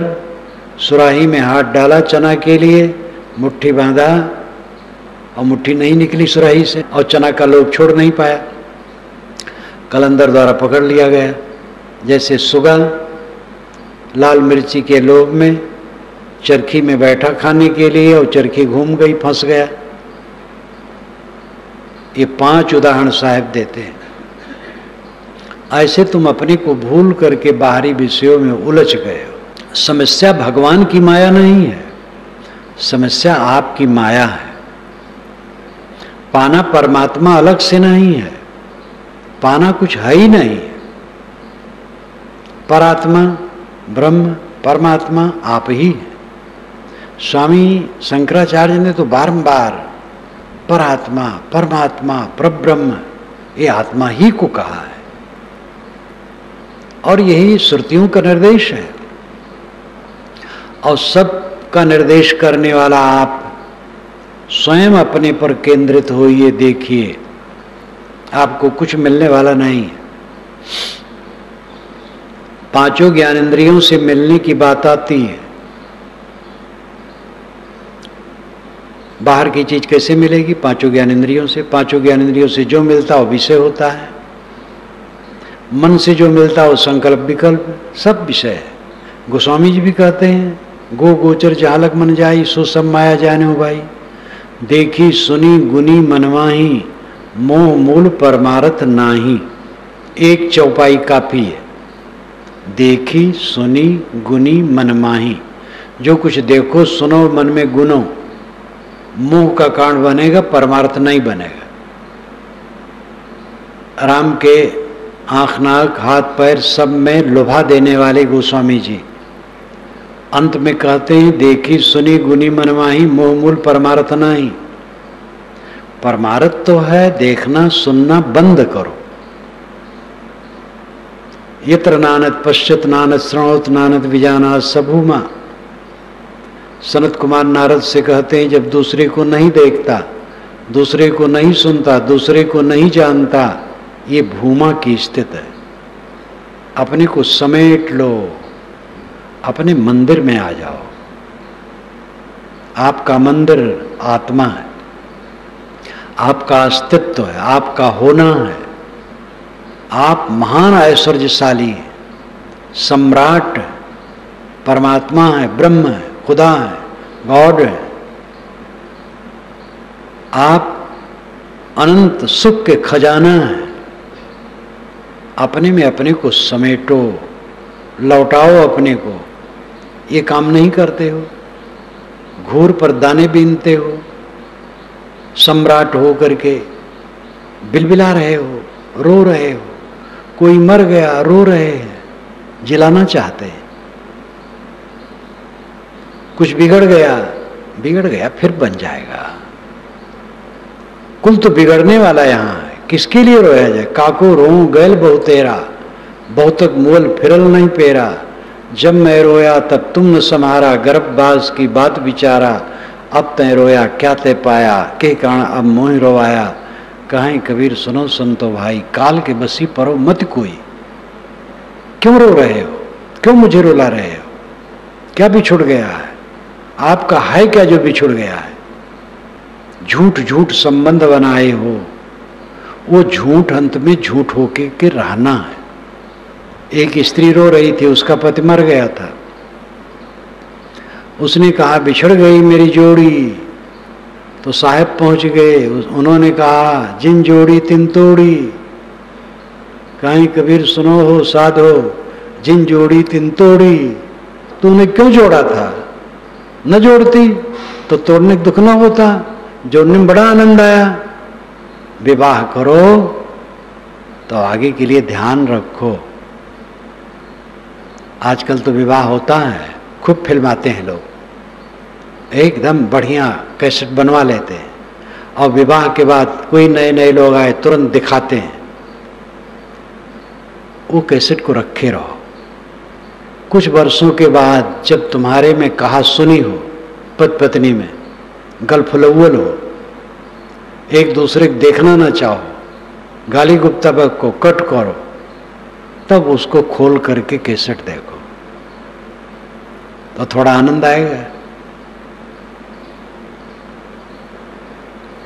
S1: सुराही में हाथ डाला चना के लिए, मुट्ठी बांधा और मुट्ठी नहीं निकली सुराही से, और चना का लोभ छोड़ नहीं पाया, कलंदर द्वारा पकड़ लिया गया। जैसे सुगा लाल मिर्ची के लोभ में चरखी में बैठा खाने के लिए, और चरखी घूम गई, फंस गया। ये 5 उदाहरण साहब देते हैं। ऐसे तुम अपने को भूल करके बाहरी विषयों में उलझ गए हो। समस्या भगवान की माया नहीं है, समस्या आपकी माया है। पाना परमात्मा अलग से नहीं है, पाना कुछ है ही नहीं। परात्मा ब्रह्म परमात्मा आप ही है। स्वामी शंकराचार्य ने तो बारंबार परात्मा परमात्मा परब्रह्म ये आत्मा ही को कहा है, और यही श्रुतियों का निर्देश है। और सब का निर्देश करने वाला आप स्वयं अपने पर केंद्रित होइए, देखिए आपको कुछ मिलने वाला नहीं है। 5 ज्ञानेंद्रियों से मिलने की बात आती है। बाहर की चीज कैसे मिलेगी? 5 ज्ञानेंद्रियों से। 5 ज्ञानेंद्रियों से जो मिलता है वो विषय होता है, मन से जो मिलता है वो संकल्प विकल्प, सब विषय है। गोस्वामी जी भी कहते हैं, गो गोचर जालक मन जाई, सो सब माया जाने हो भाई। देखी सुनी गुनी मनवाही, मोह मूल परमारथ नाही। एक चौपाई काफी है। देखी सुनी गुनी मनमाही, जो कुछ देखो सुनो मन में गुनो, मोह का कारण बनेगा, परमार्थ नहीं बनेगा। राम के आंख नाक हाथ पैर सब में लुभा देने वाले गोस्वामी जी अंत में कहते हैं, देखी सुनी गुनी मनमाही, मोह मूल परमार्थ नहीं। परमार्थ तो है देखना सुनना बंद करो। यत्र नानद पश्यत नानद श्रवत नानद विजानात सबूमा। सनत कुमार नारद से कहते हैं, जब दूसरे को नहीं देखता, दूसरे को नहीं सुनता, दूसरे को नहीं जानता, ये भूमा की स्थिति है। अपने को समेट लो, अपने मंदिर में आ जाओ। आपका मंदिर आत्मा है, आपका अस्तित्व है, आपका होना है। आप महान ऐश्वर्यशाली हैं, सम्राट है, परमात्मा है, ब्रह्म है, खुदा है, गॉड है। आप अनंत सुख के खजाना है। अपने में अपने को समेटो, लौटाओ अपने को। ये काम नहीं करते हो, घूर पर दाने बीनते हो, सम्राट हो करके बिलबिला रहे हो, रो रहे हो। कोई मर गया, रो रहे हैं, जिलाना चाहते हैं। कुछ बिगड़ गया फिर बन जाएगा। कुल तो बिगड़ने वाला यहाँ है, किसके लिए रोया जाए। काको रो गैल बहुतेरा, बहुतक मोल फिरल नहीं पेरा। जब मैं रोया तब तुम न समारा, गर्भबास की बात विचारा। अब तय रोया क्या तय पाया, के कारण अब मोह रोवाया। कहें कबीर सुनो संतो भाई, काल के बसी परो मत कोई। क्यों रो रहे हो, क्यों मुझे रुला रहे हो? क्या बिछुड़ गया है? आपका है क्या जो बिछुड़ गया है? झूठ झूठ संबंध बनाए हो, वो झूठ अंत में झूठ होके के रहना है। एक स्त्री रो रही थी, उसका पति मर गया था। उसने कहा बिछड़ गई मेरी जोड़ी। तो साहब पहुंच गए, उन्होंने कहा जिन जोड़ी तिन तोड़ी। कहीं कबीर सुनो हो साधो, जिन जोड़ी तिन तोड़ी। तूने क्यों जोड़ा था? न जोड़ती तो तोड़ने दुख न होता, जोड़ने में बड़ा आनंद आया। विवाह करो तो आगे के लिए ध्यान रखो। आजकल तो विवाह होता है, खूब फिल्माते हैं लोग, एकदम बढ़िया कैसेट बनवा लेते हैं, और विवाह के बाद कोई नए नए लोग आए तुरंत दिखाते हैं। वो कैसेट को रखे रहो। कुछ वर्षों के बाद जब तुम्हारे में कहा सुनी हो, पति पत्नी में गलफुलव्वल हो, एक दूसरे को देखना ना चाहो, गाली गुप्तक को कट करो, तब उसको खोल करके कैसेट देखो तो थोड़ा आनंद आएगा।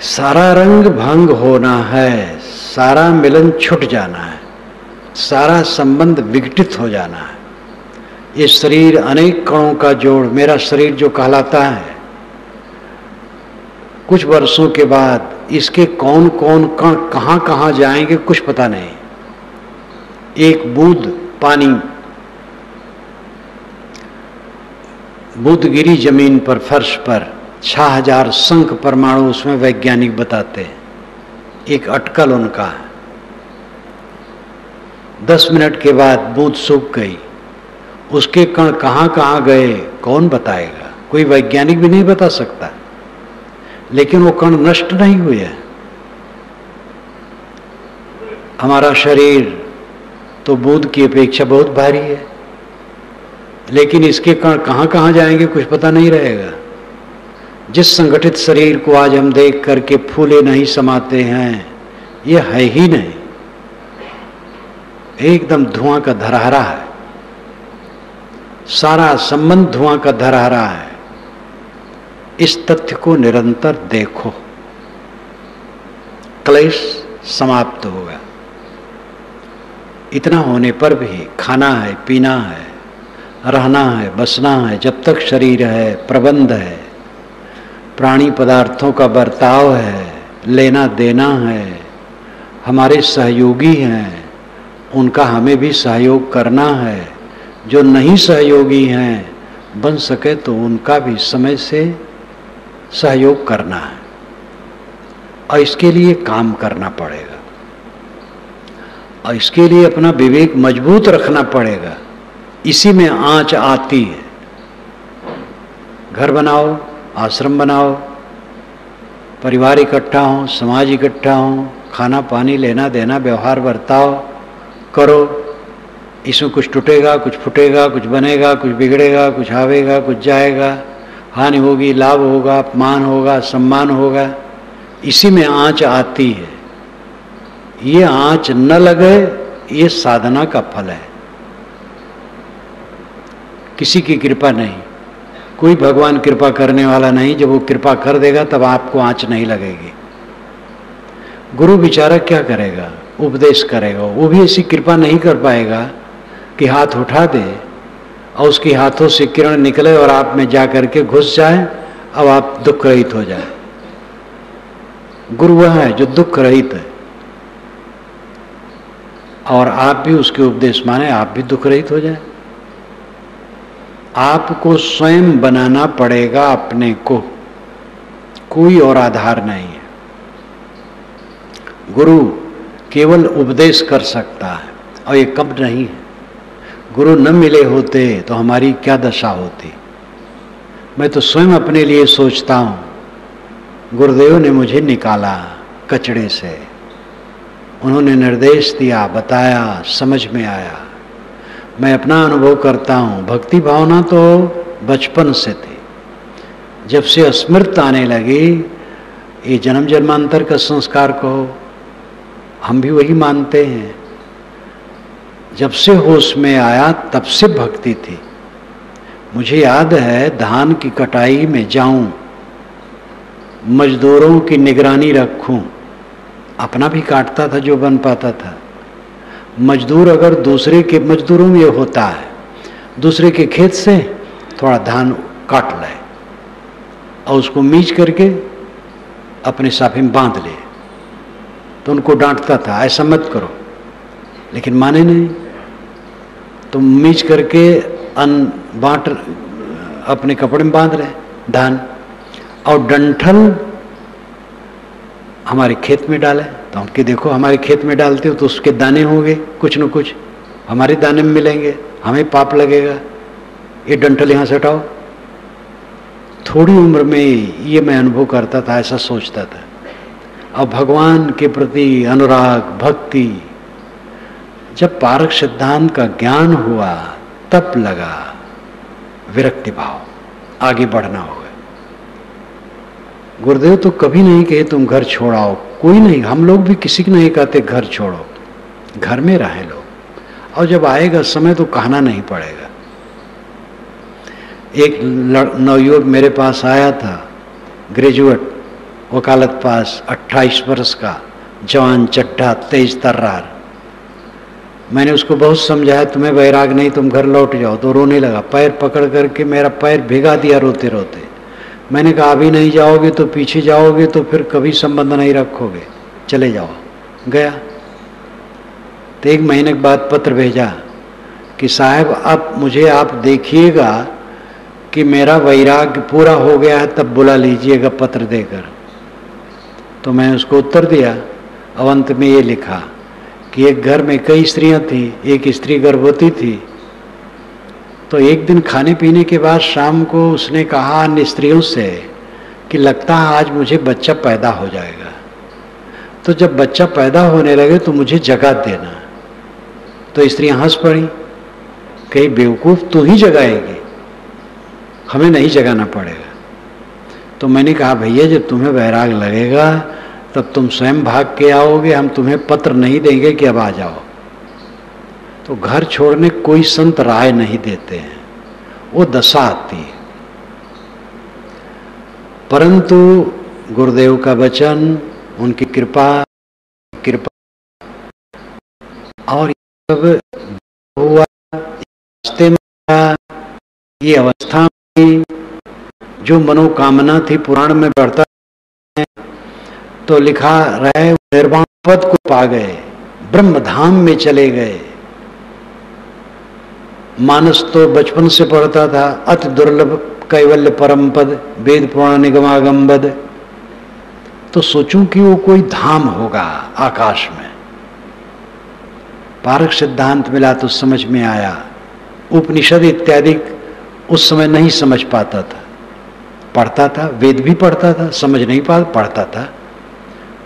S1: सारा रंग भंग होना है, सारा मिलन छूट जाना है, सारा संबंध विघटित हो जाना है। ये शरीर अनेक कणों का जोड़, मेरा शरीर जो कहलाता है, कुछ वर्षों के बाद इसके कौन कौन कण कहां कहां जाएंगे कुछ पता नहीं। एक बूंद पानी, बूंद गिरी जमीन पर, फर्श पर, 6000 शंख परमाणु उसमें वैज्ञानिक बताते हैं। एक अटकल उनका है। 10 मिनट के बाद बूंद सूख गई, उसके कण कहां कहां गए कौन बताएगा? कोई वैज्ञानिक भी नहीं बता सकता। लेकिन वो कण नष्ट नहीं हुए हैं। हमारा शरीर तो बूंद की अपेक्षा बहुत भारी है, लेकिन इसके कण कहां कहां जाएंगे कुछ पता नहीं रहेगा। जिस संगठित शरीर को आज हम देख करके फूले नहीं समाते हैं, ये है ही नहीं, एकदम धुआं का धरहरा है। सारा संबंध धुआं का धरहरा है। इस तथ्य को निरंतर देखो, क्लेश समाप्त होगा। इतना होने पर भी खाना है, पीना है, रहना है, बसना है, जब तक शरीर है, प्रबंध है, प्राणी पदार्थों का बर्ताव है, लेना देना है, हमारे सहयोगी हैं, उनका हमें भी सहयोग करना है, जो नहीं सहयोगी हैं बन सके तो उनका भी समय से सहयोग करना है, और इसके लिए काम करना पड़ेगा, और इसके लिए अपना विवेक मजबूत रखना पड़ेगा। इसी में आँच आती है। घर बनाओ, आश्रम बनाओ, परिवार इकट्ठा हो, समाज इकट्ठा हो, खाना पानी लेना देना व्यवहार बर्ताव करो, इसमें कुछ टूटेगा, कुछ फूटेगा, कुछ बनेगा, कुछ बिगड़ेगा, कुछ आवेगा, कुछ जाएगा, हानि होगी, लाभ होगा, अपमान होगा, सम्मान होगा, इसी में आँच आती है। ये आँच न लगे, ये साधना का फल है, किसी की कृपा नहीं, कोई भगवान कृपा करने वाला नहीं। जब वो कृपा कर देगा तब आपको आँच नहीं लगेगी। गुरु बेचारा क्या करेगा, उपदेश करेगा, वो भी ऐसी कृपा नहीं कर पाएगा कि हाथ उठा दे और उसके हाथों से किरण निकले और आप में जा करके घुस जाए, अब आप दुख रहित हो जाए। गुरु वह है जो दुख रहित है, और आप भी उसके उपदेश माने, आप भी दुख रहित हो जाए। आपको स्वयं बनाना पड़ेगा अपने को, कोई और आधार नहीं है। गुरु केवल उपदेश कर सकता है, और ये कब नहीं है। गुरु न मिले होते तो हमारी क्या दशा होती। मैं तो स्वयं अपने लिए सोचता हूँ, गुरुदेव ने मुझे निकाला कचड़े से, उन्होंने निर्देश दिया, बताया, समझ में आया। मैं अपना अनुभव करता हूँ, भक्ति भावना तो बचपन से थी, जब से अस्मृत आने लगी, ये जन्म जन्मांतर का संस्कार कहो, हम भी वही मानते हैं। जब से होश में आया तब से भक्ति थी। मुझे याद है धान की कटाई में जाऊं, मजदूरों की निगरानी रखूं, अपना भी काटता था जो बन पाता था। मजदूर अगर दूसरे के, मजदूरों में ये होता है, दूसरे के खेत से थोड़ा धान काट लाए और उसको मीच करके अपने साफे में बांध ले, तो उनको डांटता था ऐसा मत करो, लेकिन माने नहीं। तो मीच करके अन्न बांट अपने कपड़े में बांध रहे धान, और डंठल हमारे खेत में डाले। तो हम कि देखो हमारे खेत में डालते हो तो उसके दाने होंगे, कुछ न कुछ हमारे दाने में मिलेंगे, हमें पाप लगेगा, ये डंठल यहाँ से हटाओ। थोड़ी उम्र में ये मैं अनुभव करता था, ऐसा सोचता था। अब भगवान के प्रति अनुराग, भक्ति, जब पारक सिद्धांत का ज्ञान हुआ तब लगा विरक्ति भाव, आगे बढ़ना होगा। गुरुदेव तो कभी नहीं कहे तुम घर छोड़ाओ, कोई नहीं, हम लोग भी किसी को नहीं कहते घर छोड़ो, घर में रहे लोग, और जब आएगा समय तो कहना नहीं पड़ेगा। एक नवयुवक मेरे पास आया था, ग्रेजुएट, वकालत पास, 28 वर्ष का, जवान, चड्ढा, तेज तर्रार। मैंने उसको बहुत समझाया, तुम्हें वैराग नहीं, तुम घर लौट जाओ, तो रोने लगा, पैर पकड़ करके मेरा पैर भिगा दिया रोते रोते। मैंने कहा अभी नहीं जाओगे तो पीछे जाओगे तो फिर कभी संबंध नहीं रखोगे, चले जाओ। गया तो 1 महीने के बाद पत्र भेजा कि साहब अब मुझे आप देखिएगा कि मेरा वैराग्य पूरा हो गया है, तब बुला लीजिएगा पत्र देकर। तो मैं उसको उत्तर दिया, और अंत में ये लिखा कि एक घर में कई स्त्रियां थी, एक स्त्री गर्भवती थी। तो एक दिन खाने पीने के बाद शाम को उसने कहा अन्य स्त्रियों से कि लगता है आज मुझे बच्चा पैदा हो जाएगा, तो जब बच्चा पैदा होने लगे तो मुझे जगा देना। तो स्त्रियां हंस पड़ी, कहीं बेवकूफ़ तू ही जगाएगी, हमें नहीं जगाना पड़ेगा। तो मैंने कहा भैया जब तुम्हें वैराग लगेगा तब तुम स्वयं भाग के आओगे, हम तुम्हें पत्र नहीं देंगे कि अब आ जाओ। तो घर छोड़ने कोई संत राय नहीं देते हैं, वो दशा आती है। परंतु गुरुदेव का वचन, उनकी कृपा और सब हुआ, रास्ते में ये अवस्था में जो मनोकामना थी पुराण में बढ़ता है तो लिखा रहे निर्वाण पद को पा गए, ब्रह्म धाम में चले गए। मानस तो बचपन से पढ़ता था अति दुर्लभ कैवल्य परम पद वेद पुराण निगमागम। तो सोचूं कि वो कोई धाम होगा आकाश में। पारक सिद्धांत मिला तो समझ में आया। उपनिषद इत्यादि उस समय नहीं समझ पाता था, पढ़ता था, वेद भी पढ़ता था, समझ नहीं पढ़ता था।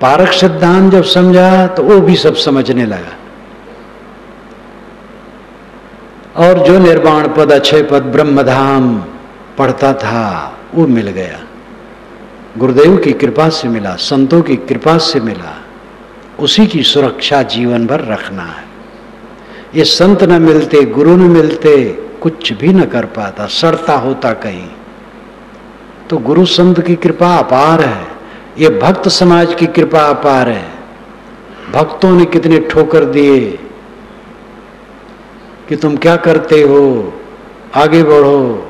S1: पारक सिद्धांत जब समझा तो वो भी सब समझने लगा। और जो निर्वाण पद, अक्षय पद, ब्रह्मधाम पढ़ता था वो मिल गया। गुरुदेव की कृपा से मिला, संतों की कृपा से मिला। उसी की सुरक्षा जीवन भर रखना है। ये संत न मिलते, गुरु न मिलते, कुछ भी न कर पाता, सड़ता होता कहीं। तो गुरु संत की कृपा अपार है। ये भक्त समाज की कृपा अपार है। भक्तों ने कितने ठोकर दिए कि तुम क्या करते हो, आगे बढ़ो।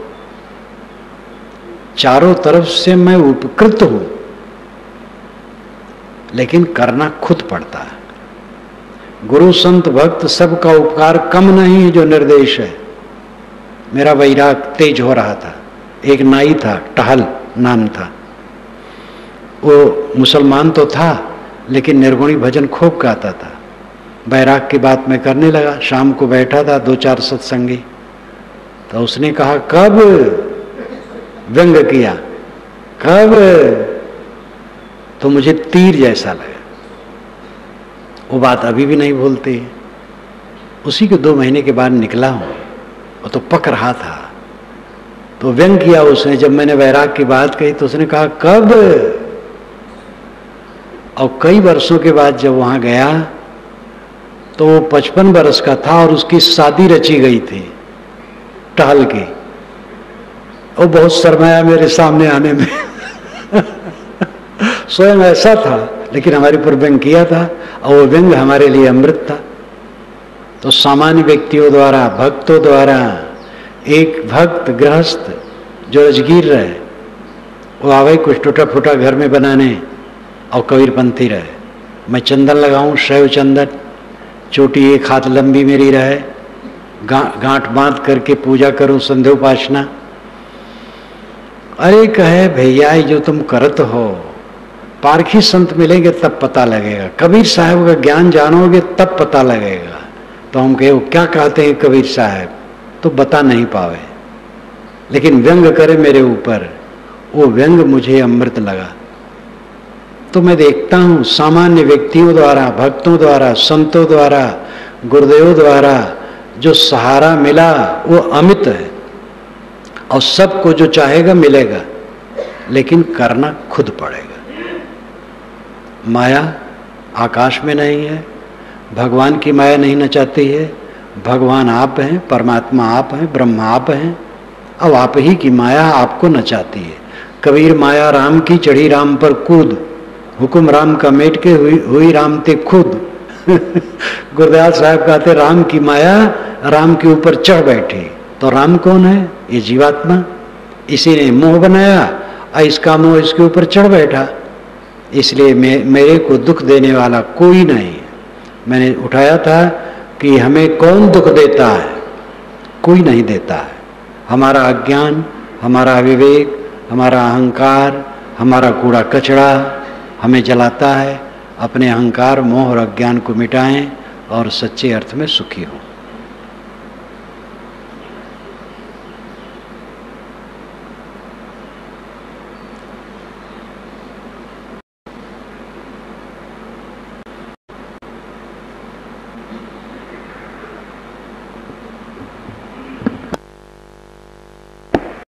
S1: चारों तरफ से मैं उपकृत हूं, लेकिन करना खुद पड़ता है। गुरु संत भक्त सबका उपकार कम नहीं है जो निर्देश है। मेरा वैराग तेज हो रहा था। एक नाई था, टहल नाम था, वो मुसलमान तो था लेकिन निर्गुणी भजन खूब गाता था। वैराग की बात मैं करने लगा। शाम को बैठा था, 2-4 सत्संगी, तो उसने कहा कब व्यंग किया, कब? तो मुझे तीर जैसा लगा। वो बात अभी भी नहीं भूलती। उसी के 2 महीने के बाद निकला हूं। वो तो पक रहा था, तो व्यंग किया उसने। जब मैंने वैराग की बात कही तो उसने कहा कब? और कई वर्षों के बाद जब वहां गया तो वो 55 वर्ष का था और उसकी शादी रची गई थी टहल की। वो बहुत शर्माया मेरे सामने आने में। स्वयं ऐसा था, लेकिन हमारे ऊपर व्यंग किया था और वो व्यंग हमारे लिए अमृत था। तो सामान्य व्यक्तियों द्वारा, भक्तों द्वारा, एक भक्त गृहस्थ जो राजगीर रहे, वो आवे कुछ टूटा फूटा घर में बनाने और कबीरपंथी रहे। मैं चंदन लगाऊं, शैव चंदन, चोटी 1 हाथ लंबी मेरी रहे, गांठ बांध करके पूजा करूं, संध्योपासना। अरे कहे भैया ये जो तुम करत हो, पारखी संत मिलेंगे तब पता लगेगा, कबीर साहब का ज्ञान जानोगे तब पता लगेगा। तो हम कहे क्या कहते हैं कबीर साहब, तो बता नहीं पावे, लेकिन व्यंग करे मेरे ऊपर, वो व्यंग मुझे अमृत लगा। तो मैं देखता हूं सामान्य व्यक्तियों द्वारा, भक्तों द्वारा, संतों द्वारा, गुरुदेव द्वारा जो सहारा मिला वो अमित है, और सबको जो चाहेगा मिलेगा, लेकिन करना खुद पड़ेगा। माया आकाश में नहीं है, भगवान की माया नहीं नचाती है। भगवान आप हैं, परमात्मा आप हैं, ब्रह्म आप हैं, अब आप ही की माया आपको नचाती है। कबीर माया राम की चढ़ी राम पर कूद, हुक्म राम का मेट के हुई राम ते खुद। गुरदयाल साहब कहते राम की माया राम के ऊपर चढ़ बैठी। तो राम कौन है? ये जीवात्मा। इसी ने मोह बनाया और इसका मोह इसके ऊपर चढ़ बैठा। इसलिए मेरे को दुख देने वाला कोई नहीं। मैंने उठाया था कि हमें कौन दुख देता है? कोई नहीं देता है। हमारा अज्ञान, हमारा अविवेक, हमारा अहंकार, हमारा कूड़ा कचरा हमें जलाता है। अपने अहंकार, मोह और अज्ञान को मिटाएं और सच्चे अर्थ में सुखी हों।